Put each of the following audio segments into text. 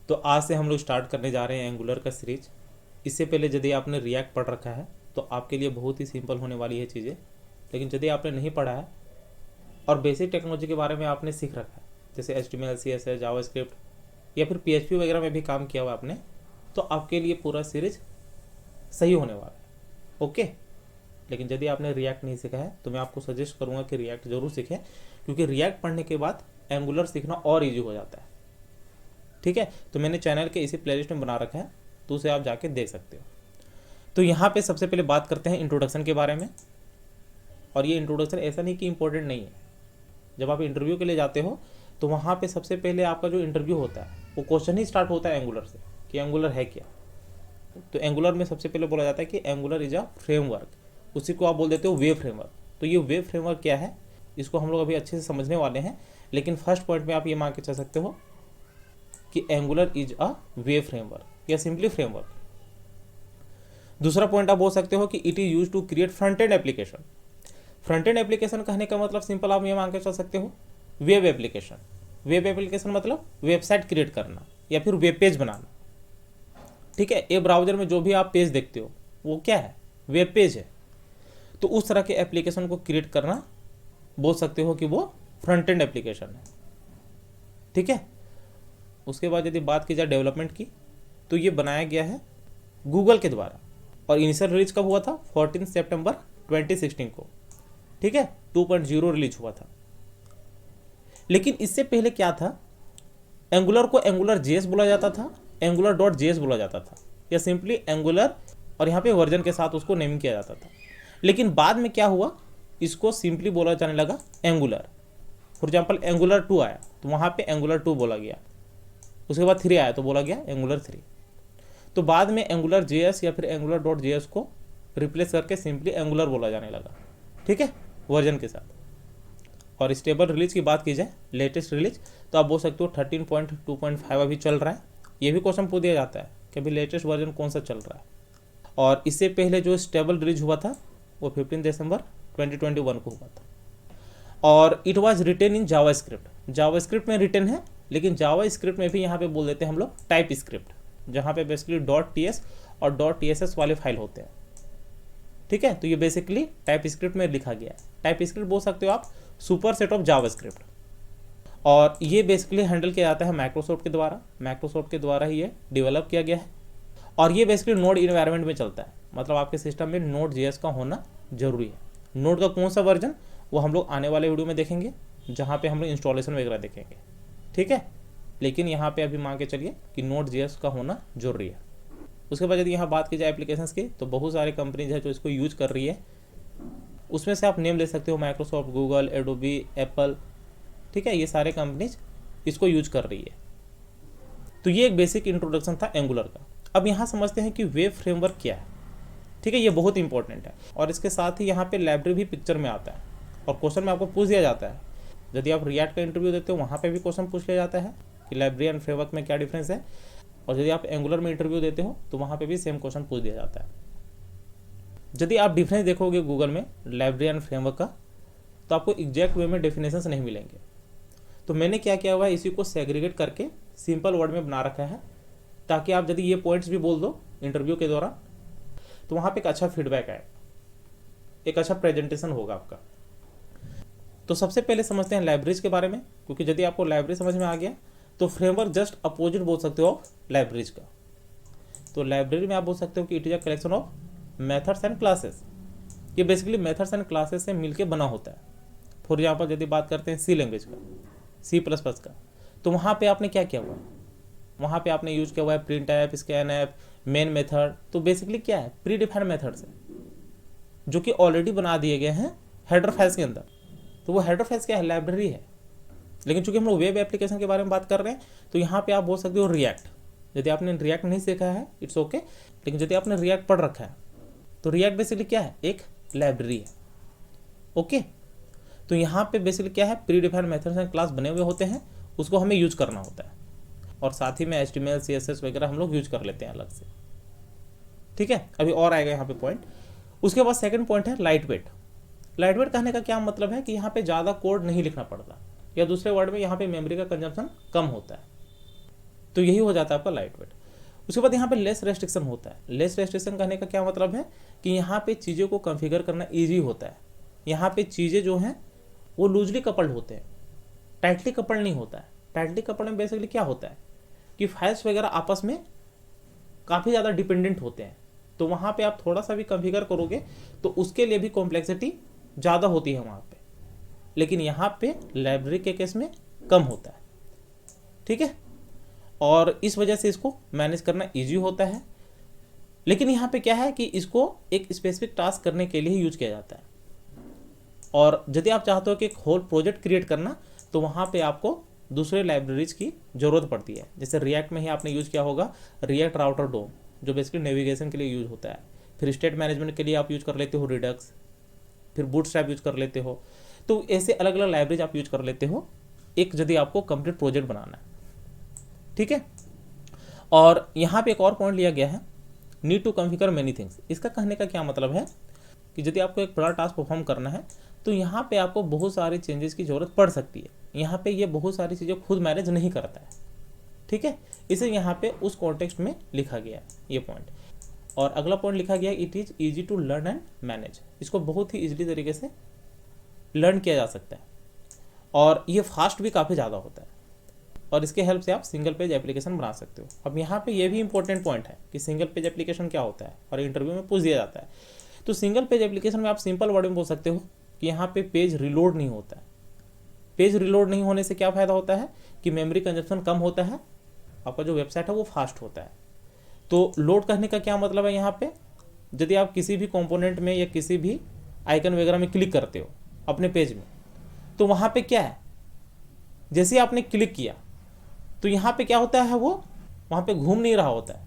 तो आज से हम लोग स्टार्ट करने जा रहे हैं एंगुलर का सीरीज। इससे पहले यदि आपने रिएक्ट पढ़ रखा है तो आपके लिए बहुत ही सिंपल होने वाली है चीज़ें, लेकिन यदि आपने नहीं पढ़ा है और बेसिक टेक्नोलॉजी के बारे में आपने सीख रखा है, जैसे HTML CSS जावास्क्रिप्ट या फिर PHP वगैरह में भी काम किया हुआ आपने, तो आपके लिए पूरा सीरीज सही होने वाला है। ओके, लेकिन यदि आपने रिएक्ट नहीं सीखा है तो मैं आपको सजेस्ट करूंगा कि रिएक्ट जरूर सीखें, क्योंकि रिएक्ट पढ़ने के बाद एंगुलर सीखना और ईजी हो जाता है। ठीक है, तो मैंने चैनल के इसी प्लेलिस्ट में बना रखा है, तो उसे आप जाके देख सकते हो। तो यहाँ पे सबसे पहले बात करते हैं इंट्रोडक्शन के बारे में। और ये इंट्रोडक्शन ऐसा नहीं कि इंपॉर्टेंट नहीं है। जब आप इंटरव्यू के लिए जाते हो तो वहाँ पे सबसे पहले आपका जो इंटरव्यू होता है वो क्वेश्चन ही स्टार्ट होता है एंगुलर से, कि एंगुलर है क्या। तो एंगुलर में सबसे पहले बोला जाता है कि एंगुलर इज अ फ्रेमवर्क, उसी को आप बोल देते हो वेब फ्रेमवर्क। तो ये वेब फ्रेमवर्क क्या है, इसको हम लोग अभी अच्छे से समझने वाले हैं, लेकिन फर्स्ट पॉइंट में आप ये मान के चल सकते हो कि Angular is a web framework या सिंपली फ्रेमवर्क। दूसरा पॉइंट आप बोल सकते हो कि it is use to create front end application. Front end application कहने का मतलब सिंपल आप ये मान के चल सकते हो वेब एप्लीकेशन। वेब एप्लीकेशन मतलब वेबसाइट क्रिएट करना या फिर वेब पेज बनाना। ठीक है, ये ब्राउजर में जो भी आप पेज देखते हो वो क्या है, वेब पेज है। तो उस तरह के एप्लीकेशन को क्रिएट करना बोल सकते हो कि वो फ्रंट एंड एप्लीकेशन है। ठीक है, उसके बाद यदि बात की जाए डेवलपमेंट की, तो ये बनाया गया है गूगल के द्वारा, और इनिशियल रिलीज कब हुआ था, 14 सितंबर 2016 को। ठीक है, 2.0 रिलीज हुआ था। लेकिन इससे पहले क्या था, एंगुलर को एंगुलर JS बोला जाता था, एंगुलर.js बोला जाता था, या सिंपली एंगुलर, और यहाँ पे वर्जन के साथ उसको नेमिंग किया जाता था। लेकिन बाद में क्या हुआ, इसको सिंपली बोला जाने लगा एंगुलर। फॉर एग्जाम्पल एंगुलर 2 आया तो वहाँ पे एंगुलर 2 बोला गया, उसके बाद 3 आया तो बोला गया एंगुलर 3। तो बाद में एंगुलर JS या फिर एंगुलर.js को रिप्लेस करके सिंपली एंगुलर बोला जाने लगा। ठीक है, वर्जन के साथ। और स्टेबल रिलीज की बात की जाए, लेटेस्ट रिलीज, तो आप बोल सकते हो 13.2.5 अभी चल रहा है। ये भी क्वेश्चन पूछ दिया जाता है कि अभी लेटेस्ट वर्जन कौन सा चल रहा है। और इससे पहले जो स्टेबल रिलीज हुआ था वो 15 दिसंबर 2021 को हुआ था, और it was written in JavaScript. JavaScript में रिटेन है, लेकिन जावास्क्रिप्ट में भी यहाँ पे बोल देते हैं हम लोग टाइप स्क्रिप्ट, जहाँ पे बेसिकली .ts और .tss वाले फाइल होते हैं। ठीक है, तो ये बेसिकली टाइप स्क्रिप्ट में लिखा गया है। टाइप स्क्रिप्ट बोल सकते हो आप सुपर सेट ऑफ जावास्क्रिप्ट, और ये बेसिकली हैंडल किया जाता है माइक्रोसॉफ्ट के द्वारा। माइक्रोसॉफ्ट के द्वारा ही ये डेवलप किया गया है, और ये बेसिकली नोड इन्वायरमेंट में चलता है। मतलब आपके सिस्टम में Node.js का होना जरूरी है। नोड का कौन सा वर्जन वो हम लोग आने वाले वीडियो में देखेंगे, जहाँ पे हम लोग इंस्टॉलेशन वगैरह देखेंगे। ठीक है, लेकिन यहाँ पे अभी मान के चलिए कि Node.js का होना जरूरी है। उसके बाद यदि यहाँ बात की जाए एप्लीकेशंस की, तो बहुत सारे कंपनीज है जो इसको यूज कर रही है। उसमें से आप नेम ले सकते हो, माइक्रोसॉफ्ट, गूगल, एडोबी, एप्पल। ठीक है, ये सारे कंपनीज इसको यूज कर रही है। तो ये एक बेसिक इंट्रोडक्शन था एंगुलर का। अब यहाँ समझते हैं कि वेब फ्रेमवर्क क्या है। ठीक है, ये बहुत इंपॉर्टेंट है, और इसके साथ ही यहाँ पे लाइब्रेरी भी पिक्चर में आता है, और क्वेश्चन में आपको पूछ दिया जाता है। यदि आप रिएक्ट का इंटरव्यू देते हो वहाँ पे भी क्वेश्चन पूछ लिया जाता है कि लाइब्रेरी एंड फ्रेमवर्क में क्या डिफरेंस है, और यदि आप एंगुलर में इंटरव्यू देते हो तो वहाँ पे भी सेम क्वेश्चन पूछ दिया जाता है। यदि आप डिफरेंस देखोगे गूगल में लाइब्रेरी एंड फ्रेमवर्क का, तो आपको एग्जैक्ट वे में डेफिनेशंस नहीं मिलेंगे। तो मैंने क्या किया हुआ है, इसी को सेग्रीगेट करके सिंपल वर्ड में बना रखा है, ताकि आप यदि ये पॉइंट्स भी बोल दो इंटरव्यू के दौरान तो वहाँ पे एक अच्छा फीडबैक आए, एक अच्छा प्रेजेंटेशन होगा आपका। तो सबसे पहले समझते हैं लाइब्रेरीज के बारे में, क्योंकि यदि आपको लाइब्रेरी समझ में आ गया तो फ्रेमवर्क जस्ट अपोजिट बोल सकते हो आप लाइब्रेरीज का। तो लाइब्रेरी में आप बोल सकते हो कि it is a collection of methods and classes. ये बेसिकली मेथड्स एंड क्लासेस से मिलके बना होता है। फॉर एग्जाम्पल यदि बात करते हैं C लैंग्वेज का, C++ का, तो वहाँ पे आपने क्या किया हुआ है, वहाँ पे आपने यूज किया हुआ है print F, scan app, main method. तो बेसिकली क्या है, प्री डिफाइंड मेथड्स है जो कि ऑलरेडी बना दिए गए हैं हेडर फाइल्स के अंदर। तो वो हेडर फाइल्स क्या है, लाइब्रेरी है। लेकिन चूंकि हम लोग वेब एप्लीकेशन के बारे में बात कर रहे हैं, तो यहाँ पे आप बोल सकते हो रिएक्ट। यदि आपने रिएक्ट नहीं सीखा है इट्स ओके, लेकिन यदि आपने रिएक्ट पढ़ रखा है तो रिएक्ट बेसिकली क्या है, एक लाइब्रेरी है। ओके, तो यहाँ पे बेसिकली क्या है, pre defined methods and class बने हुए होते हैं, उसको हमें यूज करना होता है, और साथ ही में HTML CSS वगैरह हम लोग यूज कर लेते हैं अलग से। ठीक है, अभी और आएगा यहाँ पे पॉइंट। उसके बाद सेकंड पॉइंट है लाइट वेट। लाइट वेट कहने का क्या मतलब है कि यहाँ पे ज़्यादा कोड नहीं लिखना पड़ता, या दूसरे वर्ड में यहाँ पे मेमोरी का कंजम्पशन कम होता है। तो यही हो जाता है आपका लाइट वेट। उसके बाद यहाँ पे लेस रेस्ट्रिक्शन होता है। लेस रेस्ट्रिक्शन कहने का क्या मतलब है कि यहाँ पे चीज़ों को कॉन्फ़िगर करना ईजी होता है। यहाँ पे चीज़ें जो हैं वो लूजली कपल्ड होते हैं, टाइटली कपल्ड नहीं होता है। टाइटली कपल्ड में बेसिकली क्या होता है कि फाइल्स वगैरह आपस में काफ़ी ज़्यादा डिपेंडेंट होते हैं, तो वहाँ पे आप थोड़ा सा भी कॉन्फ़िगर करोगे तो उसके लिए भी कॉम्प्लेक्सिटी ज़्यादा होती है वहाँ पे, लेकिन यहाँ पे लाइब्रेरी के केस में कम होता है। ठीक है, और इस वजह से इसको मैनेज करना ईजी होता है। लेकिन यहाँ पे क्या है कि इसको एक स्पेसिफिक टास्क करने के लिए ही यूज किया जाता है, और यदि आप चाहते हो कि एक होल प्रोजेक्ट क्रिएट करना तो वहाँ पे आपको दूसरे लाइब्रेरीज की ज़रूरत पड़ती है। जैसे रिएक्ट में ही आपने यूज़ किया होगा रिएक्ट राउटर डोम, जो बेसिकली नेविगेशन के लिए यूज़ होता है। फिर स्टेट मैनेजमेंट के लिए आप यूज़ कर लेते हो रिडक्स, फिर बूटस्ट्रैप यूज़ कर लेते हो। तो ऐसे अलग अलग लाइब्रेरीज आप यूज कर लेते हो एक यदि आपको कंप्लीट प्रोजेक्ट बनाना है। ठीक है, और यहाँ पे एक और पॉइंट लिया गया है, need to configure many things. इसका कहने का क्या मतलब है कि यदि आपको एक बड़ा टास्क परफॉर्म करना है तो यहाँ पे आपको बहुत सारी चेंजेस की ज़रूरत पड़ सकती है। यहाँ पे ये बहुत सारी चीज़ें खुद मैनेज नहीं करता है। ठीक है, इसे यहाँ पे उस कॉन्टेक्स्ट में लिखा गया है ये पॉइंट। और अगला पॉइंट लिखा गया it is easy to learn and manage. इसको बहुत ही ईजिली तरीके से लर्न किया जा सकता है, और ये फास्ट भी काफ़ी ज़्यादा होता है, और इसके हेल्प से आप सिंगल पेज एप्लीकेशन बना सकते हो। अब यहाँ पे ये भी इंपॉर्टेंट पॉइंट है कि सिंगल पेज एप्लीकेशन क्या होता है, और इंटरव्यू में पूछ दिया जाता है। तो सिंगल पेज एप्लीकेशन में आप सिंपल वर्ड में बोल सकते हो कि यहाँ पे पेज रिलोड नहीं होता है। पेज रिलोड नहीं होने से क्या फ़ायदा होता है कि मेमोरी कंजप्शन कम होता है, आपका जो वेबसाइट है वो फास्ट होता है। तो लोड करने का क्या मतलब है, यहाँ पे यदि आप किसी भी कंपोनेंट में या किसी भी आइकन वगैरह में क्लिक करते हो अपने पेज में, तो वहाँ पे क्या है, जैसे ही आपने क्लिक किया तो यहाँ पे क्या होता है, वो वहाँ पे घूम नहीं रहा होता है।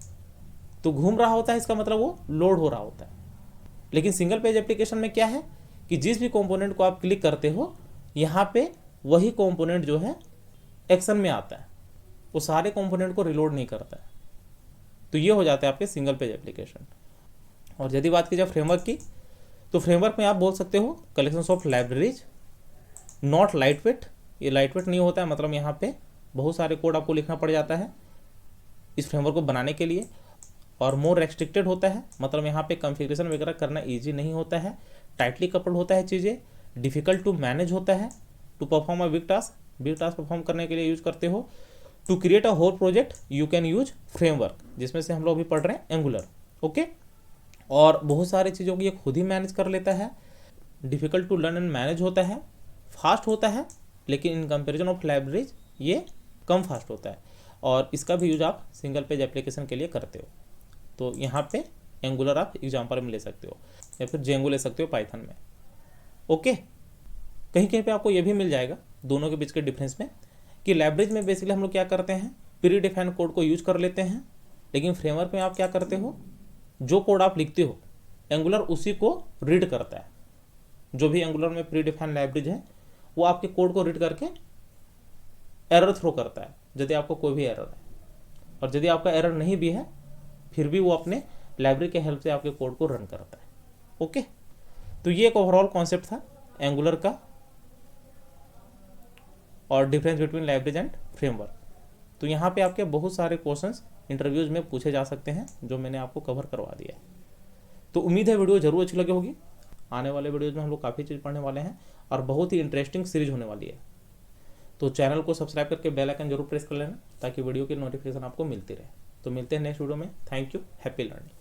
तो घूम रहा होता है इसका मतलब वो लोड हो रहा होता है। लेकिन सिंगल पेज एप्लीकेशन में क्या है कि जिस भी कंपोनेंट को आप क्लिक करते हो यहाँ पे वही कंपोनेंट जो है एक्शन में आता है, वो सारे कंपोनेंट को रिलोड नहीं करता है। तो ये हो जाता है आपके सिंगल पेज एप्लीकेशन। और यदि बात की जाए फ्रेमवर्क की, तो फ्रेमवर्क में आप बोल सकते हो collection of libraries, not light weight. ये लाइट वेट नहीं होता है, मतलब यहाँ पे बहुत सारे कोड आपको लिखना पड़ जाता है इस फ्रेमवर्क को बनाने के लिए। और मोर रेस्ट्रिक्टेड होता है, मतलब यहाँ पे कॉन्फ़िगरेशन वगैरह करना ईजी नहीं होता है, टाइटली कपल्ड होता है चीज़ें, डिफ़िकल्ट टू मैनेज होता है। To perform a big task perform करने के लिए यूज करते हो। To create a whole project you can use framework, जिसमें से हम लोग अभी पढ़ रहे हैं एंगुलर। ओके, और बहुत सारी चीज़ों को ये खुद ही मैनेज कर लेता है। Difficult to learn and manage होता है, फास्ट होता है, लेकिन इन कंपेरिजन ऑफ लाइब्रेरीज ये कम फास्ट होता है। और इसका भी यूज आप सिंगल पेज एप्लीकेशन के लिए करते हो। तो यहाँ पे एंगुलर आप एग्जाम्पल में ले सकते हो, या फिर जेंगो ले सकते हो पाइथन में। ओके, कहीं कहीं पे आपको ये भी मिल जाएगा दोनों के बीच के डिफरेंस में कि लाइब्रेरीज में बेसिकली हम लोग क्या करते हैं, प्री डिफाइंड कोड को यूज कर लेते हैं, लेकिन फ्रेमवर्क में आप क्या करते हो, जो कोड आप लिखते हो एंगुलर उसी को रीड करता है। जो भी एंगुलर में प्री डिफाइंड लाइब्रेरीज है वो आपके कोड को रीड करके एरर थ्रो करता है यदि आपको कोई भी एरर है, और यदि आपका एरर नहीं भी है फिर भी वो अपने लाइब्रेरी के हेल्प से आपके कोड को रन करता है। ओके, तो ये एक ओवरऑल कॉन्सेप्ट था एंगुलर का और difference between libraries and framework. तो यहाँ पे आपके बहुत सारे क्वेश्चंस इंटरव्यूज में पूछे जा सकते हैं जो मैंने आपको कवर करवा दिया है। तो उम्मीद है वीडियो जरूर अच्छी लगी होगी। आने वाले वीडियोज में हम लोग काफ़ी चीज़ पढ़ने वाले हैं और बहुत ही इंटरेस्टिंग सीरीज होने वाली है। तो चैनल को सब्सक्राइब करके बेल आइकन जरूर प्रेस कर लेना ताकि वीडियो की नोटिफिकेशन आपको मिलती रहे। तो मिलते हैं नेक्स्ट वीडियो में। Thank you, happy learning.